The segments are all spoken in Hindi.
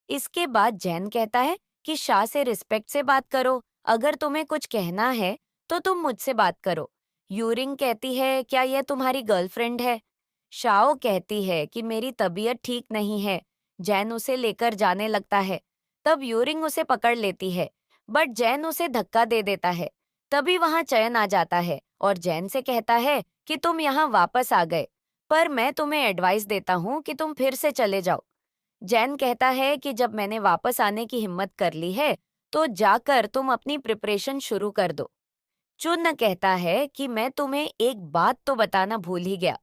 इसके बाद जैन कहता है कि शाह से रिस्पेक्ट से बात करो। अगर तुम्हें कुछ कहना है तो तुम मुझसे बात करो। यूरिंग कहती है, क्या यह तुम्हारी गर्लफ्रेंड है? शाओ कहती है कि मेरी तबीयत ठीक नहीं है। जैन उसे लेकर जाने लगता है। तब यूरिंग उसे पकड़ लेती है, बट जैन उसे धक्का दे देता है। तभी वहां चयन आ जाता है और जैन से कहता है कि तुम यहाँ वापस आ गए, पर मैं तुम्हें एडवाइस देता हूँ कि तुम फिर से चले जाओ। जैन कहता है कि जब मैंने वापस आने की हिम्मत कर ली है, तो जाकर तुम अपनी प्रिपरेशन शुरू कर दो। चुन कहता है कि मैं तुम्हें एक बात तो बताना भूल ही गया।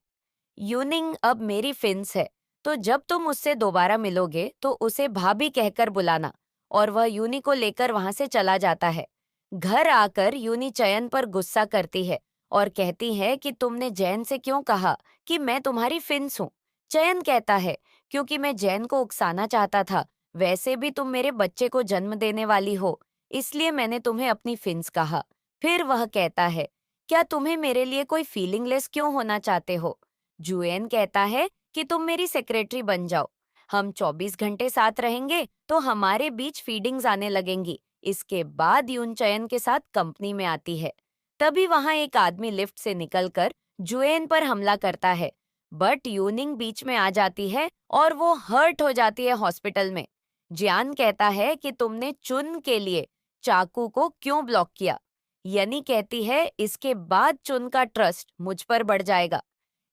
यूनिंग अब मेरी फिंस है, तो जब तुम उससे दोबारा मिलोगे तो उसे भाभी कहकर बुलाना। और वह यूनी को लेकर वहां से चला जाता है। घर आकर यूनी चयन पर गुस्सा करती है और कहती है कि तुमने जैन से क्यों कहा कि मैं तुम्हारी फिंस हूँ। चयन कहता है, क्योंकि मैं जैन को उकसाना चाहता था। वैसे भी तुम मेरे बच्चे को जन्म देने वाली हो, इसलिए मैंने तुम्हें अपनी फिंस कहा। फिर वह कहता है, क्या तुम्हें मेरे लिए कोई फीलिंगलेस क्यों होना चाहते हो? जुएन कहता है कि तुम मेरी सेक्रेटरी बन जाओ। हम 24 घंटे साथ रहेंगे तो हमारे बीच फीडिंग्स आने लगेंगी। इसके बाद यून चयन के साथ कंपनी में आती है। तभी वहां एक आदमी लिफ्ट से निकलकर जुएन पर हमला करता है, बट यूनिंग बीच में आ जाती है और वो हर्ट हो जाती है हॉस्पिटल में। जियान कहता है कि तुमने चुन के लिए चाकू को क्यों ब्लॉक किया। यनी कहती है, इसके बाद चुन का ट्रस्ट मुझ पर बढ़ जाएगा।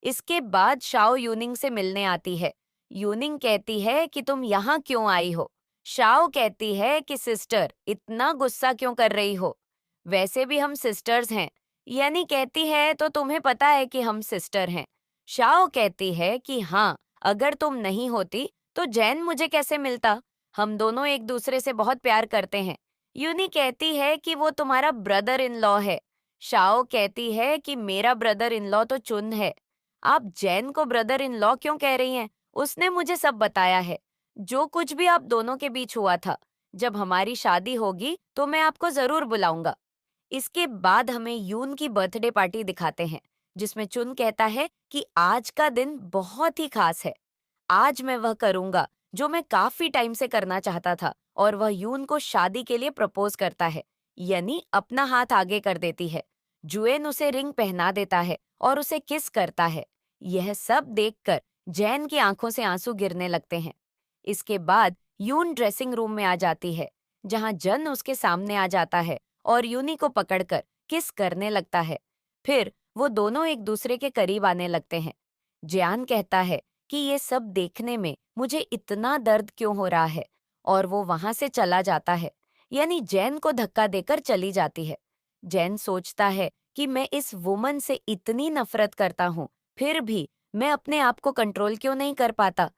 इसके बाद शाओ यूनिंग से मिलने आती है। यूनिंग कहती है कि तुम यहाँ क्यों आई हो? शाओ कहती है कि सिस्टर, इतना गुस्सा क्यों कर रही हो? वैसे भी हम सिस्टर्स हैं। यानी कहती है, तो तुम्हें पता है कि हम सिस्टर हैं। शाओ कहती है कि हाँ, अगर तुम नहीं होती तो जैन मुझे कैसे मिलता? हम दोनों एक दूसरे से बहुत प्यार करते हैं। यूनी कहती है कि वो तुम्हारा ब्रदर इन लॉ है। शाओ कहती है कि मेरा ब्रदर इन लॉ तो चुन है। आप जैन को ब्रदर इन लॉ क्यों कह रही हैं? उसने मुझे सब बताया है, जो कुछ भी आप दोनों के बीच हुआ था। जब हमारी शादी होगी तो मैं आपको जरूर बुलाऊंगा। इसके बाद हमें यून की बर्थडे पार्टी दिखाते हैं, जिसमें चुन कहता है कि आज का दिन बहुत ही खास है। आज मैं वह करूंगा जो मैं काफी टाइम से करना चाहता था। और वह यून को शादी के लिए प्रपोज करता है, यानी अपना हाथ आगे कर देती है। जुएन उसे रिंग पहना देता है और उसे किस करता है। यह सब देखकर जैन की आंखों से आंसू गिरने लगते हैं। इसके बाद यून ड्रेसिंग रूम में आ जाती है, जहां जन उसके सामने आ जाता है और यूनी को पकड़कर किस करने लगता है। फिर वो दोनों एक दूसरे के करीब आने लगते हैं। जियान कहता है कि ये सब देखने में मुझे इतना दर्द क्यों हो रहा है, और वो वहां से चला जाता है। यानी जैन को धक्का देकर चली जाती है। जैन सोचता है कि मैं इस वुमन से इतनी नफरत करता हूँ, फिर भी मैं अपने आप को कंट्रोल क्यों नहीं कर पाता।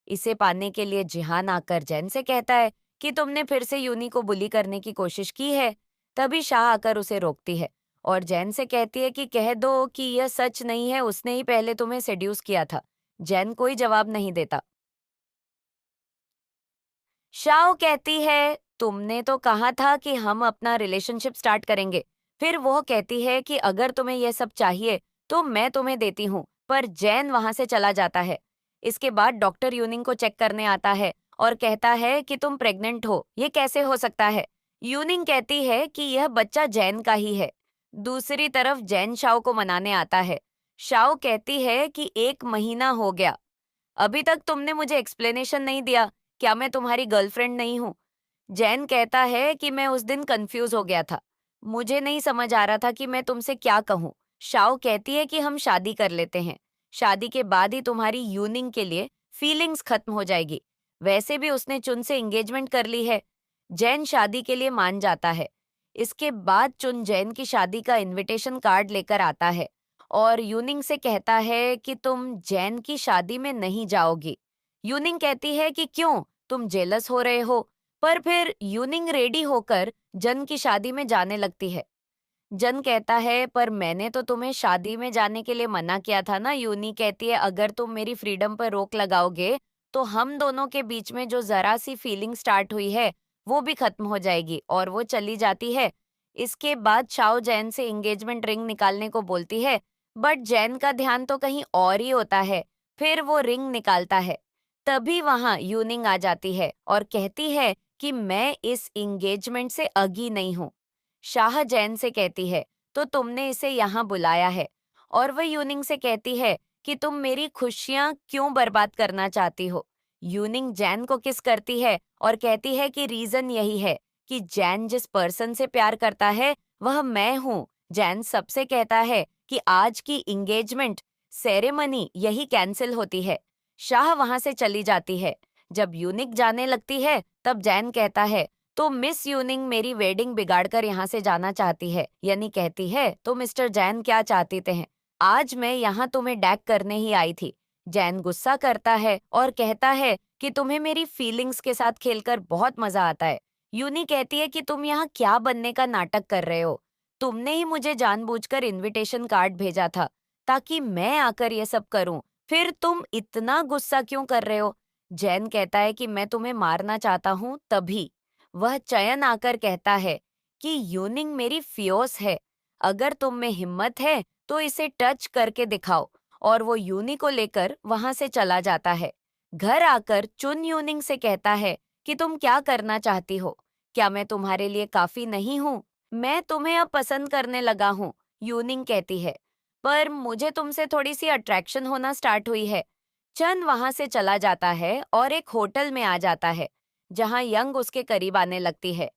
इसे पाने के लिए जिहान आकर जैन से कहता है कि तुमने फिर से यूनी को बुली करने की कोशिश की है। तभी शाह आकर उसे रोकती है और जैन से कहती है कि कह दो कि यह सच नहीं है, उसने ही पहले तुम्हें सेड्यूस किया था। जैन कोई जवाब नहीं देता। शाओ कहती है, तुमने तो कहा था कि हम अपना रिलेशनशिप स्टार्ट करेंगे। फिर वो कहती है कि अगर तुम्हें यह सब चाहिए तो मैं तुम्हें देती हूँ, पर जैन वहां से चला जाता है। इसके बाद डॉक्टर यूनिंग को चेक करने आता है और कहता है कि तुम प्रेग्नेंट हो, ये कैसे हो सकता है? यूनिंग कहती है कि यह बच्चा जैन का ही है। दूसरी तरफ जैन शाओ को मनाने आता है। शाओ कहती है कि 1 महीना हो गया, अभी तक तुमने मुझे एक्सप्लेनेशन नहीं दिया। क्या मैं तुम्हारी गर्लफ्रेंड नहीं हूँ? जैन कहता है कि मैं उस दिन कंफ्यूज हो गया था। मुझे नहीं समझ आ रहा था कि मैं तुमसे क्या कहूँ। शाओ कहती है कि हम शादी कर लेते हैं। शादी के बाद ही तुम्हारी यूनिंग के लिए फीलिंग्स खत्म हो जाएगी। वैसे भी उसने चुन से एंगेजमेंट कर ली है। जैन शादी के लिए मान जाता है। इसके बाद चुन जैन की शादी का इनविटेशन कार्ड लेकर आता है और यूनिंग से कहता है कि तुम जैन की शादी में नहीं जाओगी। यूनिंग कहती है कि क्यों, तुम जेलस हो रहे हो? पर फिर यूनिंग रेडी होकर जन की शादी में जाने लगती है। जन कहता है, पर मैंने तो तुम्हें शादी में जाने के लिए मना किया था ना। यूनी कहती है, अगर तुम मेरी फ्रीडम पर रोक लगाओगे तो हम दोनों के बीच में जो जरा सी फीलिंग स्टार्ट हुई है वो भी खत्म हो जाएगी, और वो चली जाती है। इसके बाद शाओ जैन से एंगेजमेंट रिंग निकालने को बोलती है, बट जैन का ध्यान तो कहीं और ही होता है। फिर वो रिंग निकालता है। तभी वहां यूनिंग आ जाती है और कहती है कि मैं इस एंगेजमेंट से अगी नहीं हूँ। शाह जैन से कहती है, तो तुमने इसे यहाँ बुलाया है। और वह यूनिंग से कहती है कि तुम मेरी खुशियां क्यों बर्बाद करना चाहती हो। यूनिंग जैन को किस करती है और कहती है कि रीजन यही है कि जैन जिस पर्सन से प्यार करता है वह मैं हूँ। जैन सबसे कहता है कि आज की एंगेजमेंट सेरेमनी यही कैंसिल होती है। शाह वहां से चली जाती है। जब यूनिक जाने लगती है तब जैन कहता है, तो मिस यूनिंग मेरी वेडिंग बिगाड़कर यहाँ से जाना चाहती है, यानी कहती है, तो मिस्टर जैन क्या चाहते थे? आज मैं यहाँ तुम्हें डैक करने ही आई थी। जैन गुस्सा करता है और कहता है कि तुम्हें मेरी फीलिंग्स के साथ खेलकर बहुत मजा आता है। यूनी कहती है कि तुम यहाँ क्या बनने का नाटक कर रहे हो? तुमने ही मुझे जानबूझकर इनविटेशन कार्ड भेजा था ताकि मैं आकर ये सब करूं। फिर तुम इतना गुस्सा क्यों कर रहे हो? जैन कहता है कि मैं तुम्हें मारना चाहता हूँ तभी। वह चयन आकर कहता है कि यूनिंग मेरी फियोस है। अगर तुम में हिम्मत है तो इसे टच करके दिखाओ। और वो यूनी को लेकर वहां से चला जाता है। घर आकर चुन यूनिंग से कहता है कि तुम क्या करना चाहती हो? क्या मैं तुम्हारे लिए काफी नहीं हूँ? मैं तुम्हें अब पसंद करने लगा हूँ, यूनिंग कहती है। पर मुझे तुमसे थोड़ी सी अट्रैक्शन होना स्टार्ट हुई है। चंद वहां से चला जाता है और एक होटल में आ जाता है जहां यंग उसके करीब आने लगती है।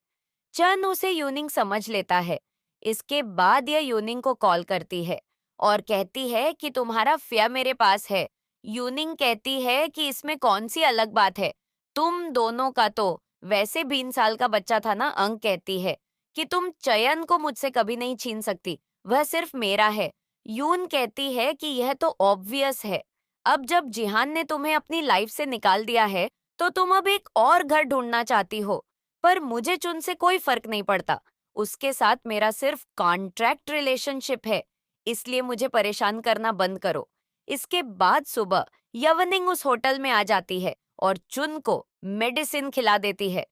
चन उसे यूनिंग समझ लेता है। इसके बाद यह यूनिंग को कॉल करती है और कहती है कि तुम्हारा फिया मेरे पास है। यूनिंग कहती है कि इसमें कौन सी अलग बात है, तुम दोनों का तो वैसे 20 साल का बच्चा था ना। अंक कहती है कि तुम चयन को मुझसे कभी नहीं छीन सकती, वह सिर्फ मेरा है। यून कहती है कि यह तो ऑब्वियस है। अब जब जिहान ने तुम्हें अपनी लाइफ से निकाल दिया है तो तुम अब एक और घर ढूंढना चाहती हो। पर मुझे चुन से कोई फर्क नहीं पड़ता। उसके साथ मेरा सिर्फ कॉन्ट्रैक्ट रिलेशनशिप है, इसलिए मुझे परेशान करना बंद करो। इसके बाद सुबह यवनिंग उस होटल में आ जाती है और चुन को मेडिसिन खिला देती है।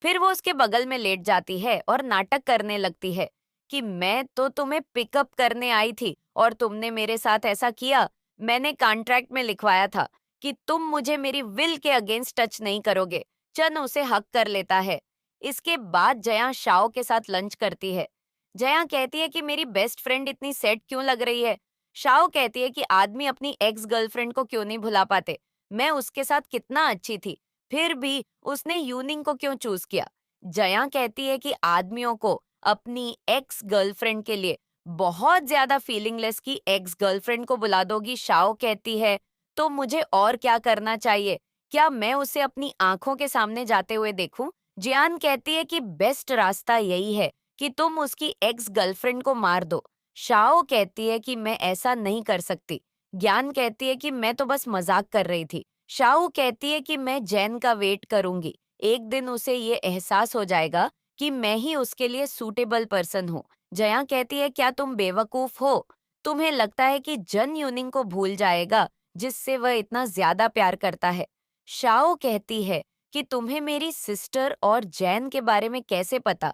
फिर वो उसके बगल में लेट जाती है और नाटक करने लगती है कि मैं तो तुम्हें पिकअप करने आई थी और तुमने मेरे साथ ऐसा किया। मैंने कॉन्ट्रैक्ट में लिखवाया था कि तुम मुझे मेरी विल के अगेंस्ट टच नहीं करोगे। चन उसे हक कर लेता है। इसके बाद जया शाओ के साथ लंच करती है। जया कहती है कि मेरी बेस्ट फ्रेंड इतनी सेट क्यों लग रही है। शाओ कहती है कि आदमी अपनी एक्स गर्लफ्रेंड को क्यों नहीं भुला पाते। मैं उसके साथ कितना अच्छी थी, फिर भी उसने यूनिंग को क्यों चूज किया। जया कहती है कि आदमियों को अपनी एक्स गर्लफ्रेंड के लिए बहुत ज्यादा फीलिंगलेस की एक्स गर्लफ्रेंड को बुला दोगी। शाओ कहती है, तो मुझे और क्या करना चाहिए? क्या मैं उसे अपनी आंखों के सामने जाते हुए देखूं? जियान कहती है कि बेस्ट रास्ता यही है कि तुम उसकी एक्स गर्लफ्रेंड को मार दो। शाओ कहती है कि मैं ऐसा नहीं कर सकती। ज्ञान कहती है कि मैं तो बस मजाक कर रही थी। शाओ कहती है कि मैं जैन का वेट करूंगी। एक दिन उसे ये एहसास हो जाएगा कि मैं ही उसके लिए सूटेबल पर्सन हूँ। जया कहती है, क्या तुम बेवकूफ हो? तुम्हें लगता है कि जन यूनिंग को भूल जाएगा जिससे वह इतना ज्यादा प्यार करता है। शाओ कहती है कि तुम्हें मेरी सिस्टर और जैन के बारे में कैसे पता?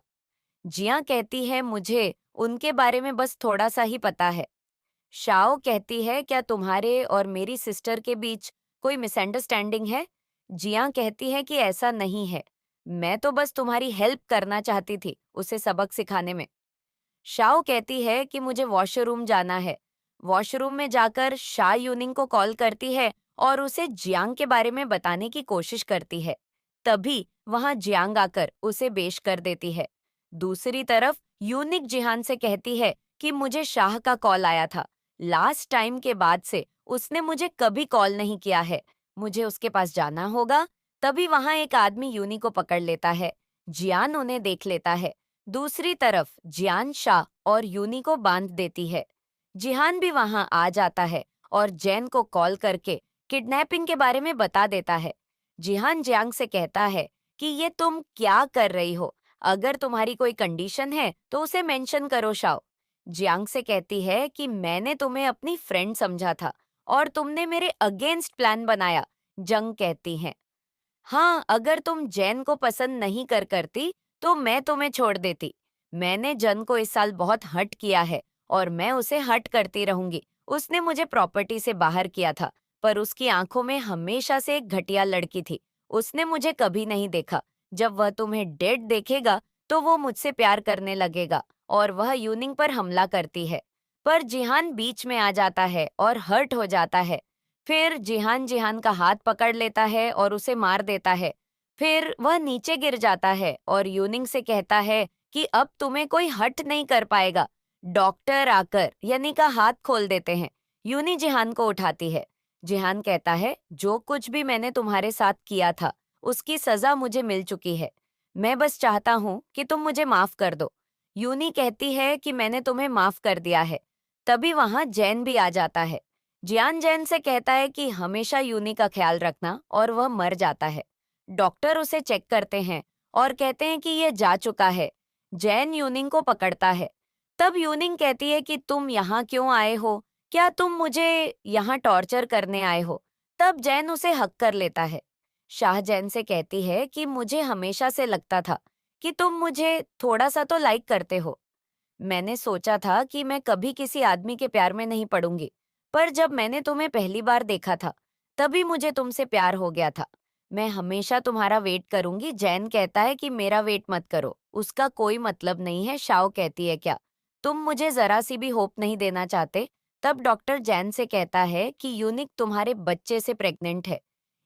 जिया कहती है, मुझे उनके बारे में बस थोड़ा सा ही पता है। शाओ कहती है, क्या तुम्हारे और मेरी सिस्टर के बीच कोई मिसअंडरस्टैंडिंग है? जिया कहती है कि ऐसा नहीं है। मैं तो बस तुम्हारी हेल्प करना चाहती थी उसे सबक सिखाने में। शाओ कहती है कि मुझे वॉशरूम जाना है। वॉशरूम में जाकर शा यूनिंग को कॉल करती है और उसे जियांग के बारे में बताने की कोशिश करती है। तभी वहां जियांग आकर उसे बेश कर देती है। दूसरी तरफ यूनिक जिहान से कहती है कि मुझे शाह का कॉल आया था। लास्ट टाइम के बाद से उसने मुझे कभी कॉल नहीं किया है। मुझे उसके पास जाना होगा। तभी वहां एक आदमी यूनी को पकड़ लेता है। जियान उन्हें देख लेता है। दूसरी तरफ जियान शाह और यूनी को बांध देती है। जिहान भी वहां आ जाता है और जैन को कॉल करके किडनैपिंग के बारे में बता देता है। जिहान जियांग से कहता है कि ये तुम क्या कर रही हो? अगर तुम्हारी कोई कंडीशन है तो उसे मेंशन करो। शाओ जियांग से कहती है कि मैंने तुम्हें अपनी फ्रेंड समझा था और तुमने मेरे अगेंस्ट प्लान बनाया। जंग कहती है, हाँ, अगर तुम जैन को पसंद नहीं करती तो मैं तुम्हें छोड़ देती। मैंने जन को इस साल बहुत हर्ट किया है और मैं उसे हर्ट करती रहूंगी। उसने मुझे प्रॉपर्टी से बाहर किया था, पर उसकी आंखों में हमेशा से एक घटिया लड़की थी। उसने मुझे कभी नहीं देखा। जब वह तुम्हें डेड देखेगा तो वो मुझसे प्यार करने लगेगा और वह यूनिंग पर हमला करती है। पर जिहान बीच में आ जाता है और हर्ट हो जाता है। फिर जिहान जिहान का हाथ पकड़ लेता है और उसे मार देता है। फिर वह नीचे गिर जाता है और यूनिंग से कहता है कि अब तुम्हें कोई हट नहीं कर पाएगा। डॉक्टर आकर यानी का हाथ खोल देते हैं। यूनी जिहान को उठाती है। जिहान कहता है, जो कुछ भी मैंने तुम्हारे साथ किया था उसकी सजा मुझे मिल चुकी है। मैं बस चाहता हूँ कि तुम मुझे माफ कर दो। यूनी कहती है कि मैंने तुम्हें माफ कर दिया है। तभी वहां जैन भी आ जाता है। जियान जैन से कहता है कि हमेशा यूनी का ख्याल रखना और वह मर जाता है। डॉक्टर उसे चेक करते हैं और कहते हैं कि यह जा चुका है। जैन यूनिंग को पकड़ता है। तब यूनिंग कहती है कि तुम यहाँ क्यों आए हो? क्या तुम मुझे यहाँ टॉर्चर करने आए हो? तब जैन उसे हक कर लेता है। शाह जैन से कहती है कि मुझे हमेशा से लगता था कि तुम मुझे थोड़ा सा तो लाइक करते हो। मैंने सोचा था कि मैं कभी किसी आदमी के प्यार में नहीं पड़ूंगी, पर जब मैंने तुम्हें पहली बार देखा था, तभी मुझे तुमसे प्यार हो गया था। मैं हमेशा तुम्हारा वेट करूंगी। जैन कहता है कि मेरा वेट मत करो, उसका कोई मतलब नहीं है। शाओ कहती है, क्या तुम मुझे जरा सी भी होप नहीं देना चाहते? तब डॉक्टर जैन से कहता है कि यूनिक तुम्हारे बच्चे से प्रेग्नेंट है।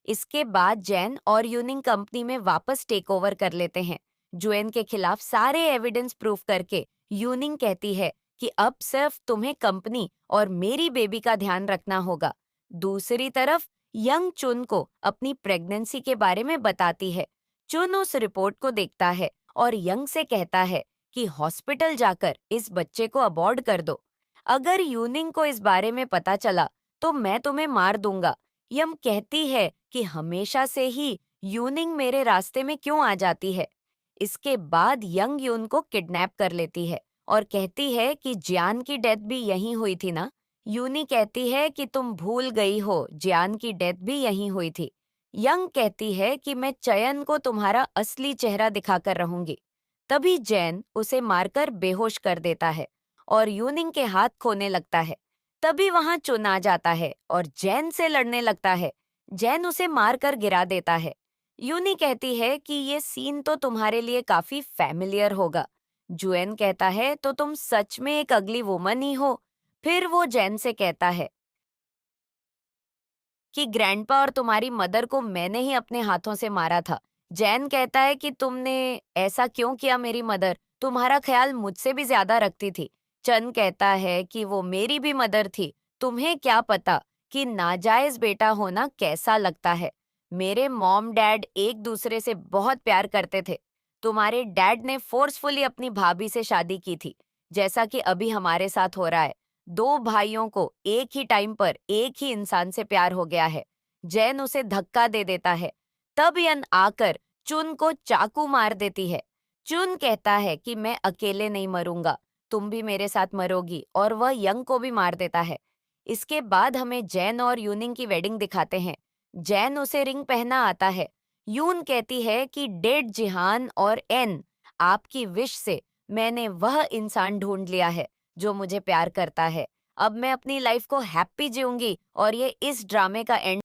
इसके बाद जैन और यूनिंग कंपनी में वापस टेक ओवर कर लेते हैं। जुएन के खिलाफ सारे एविडेंस प्रूफ करके यूनिंग कहती है कि अब सिर्फ तुम्हें कंपनी और मेरी बेबी का ध्यान रखना होगा। दूसरी तरफ यंग चुन को अपनी प्रेगनेंसी के बारे में बताती है। चुन उस रिपोर्ट को देखता है और यंग से कहता है कि हॉस्पिटल जाकर इस बच्चे को अबॉर्ड कर दो। अगर यूनिंग को इस बारे में पता चला तो मैं तुम्हें मार दूंगा। यम कहती है कि हमेशा से ही यूनिंग मेरे रास्ते में क्यों आ जाती है। इसके बाद यंग यून को किडनैप कर लेती है और कहती है कि जियान की डेथ भी यहीं हुई थी ना। यूनी कहती है कि तुम भूल गई हो, जियान की डेथ भी यहीं हुई थी। यंग कहती है कि मैं चयन को तुम्हारा असली चेहरा दिखाकर रहूंगी। तभी जैन उसे मारकर बेहोश कर देता है और यूनिंग के हाथ खोने लगता है। तभी वहां चुन आ जाता है और जैन से लड़ने लगता है। जैन उसे मारकर गिरा देता है। यूनी कहती है कि ये सीन तो तुम्हारे लिए काफी फैमिलियर होगा। जुएन कहता है, तो तुम सच में एक अगली वुमन ही हो। फिर वो जैन से कहता है कि ग्रैंडपा और तुम्हारी मदर को मैंने ही अपने हाथों से मारा था। जैन कहता है कि तुमने ऐसा क्यों किया? मेरी मदर तुम्हारा ख्याल मुझसे भी ज्यादा रखती थी। चन कहता है कि वो मेरी भी मदर थी। तुम्हें क्या पता कि नाजायज बेटा होना कैसा लगता है। मेरे मॉम डैड एक दूसरे से बहुत प्यार करते थे। तुम्हारे डैड ने फोर्सफुली अपनी भाभी से शादी की थी, जैसा कि अभी हमारे साथ हो रहा है। दो भाइयों को एक ही टाइम पर एक ही इंसान से प्यार हो गया है। जैन उसे धक्का दे देता है। तब यन आकर चुन को चाकू मार देती है। चुन कहता है कि मैं अकेले नहीं मरूंगा, तुम भी मेरे साथ मरोगी, और वह यंग को भी मार देता है। इसके बाद हमें जैन और यूनिंग की वेडिंग दिखाते हैं। जैन उसे रिंग पहना आता है। यून कहती है कि डेड जिहान और एन, आपकी विश से मैंने वह इंसान ढूंढ लिया है जो मुझे प्यार करता है। अब मैं अपनी लाइफ को हैप्पी जीऊंगी और ये इस ड्रामे का एंड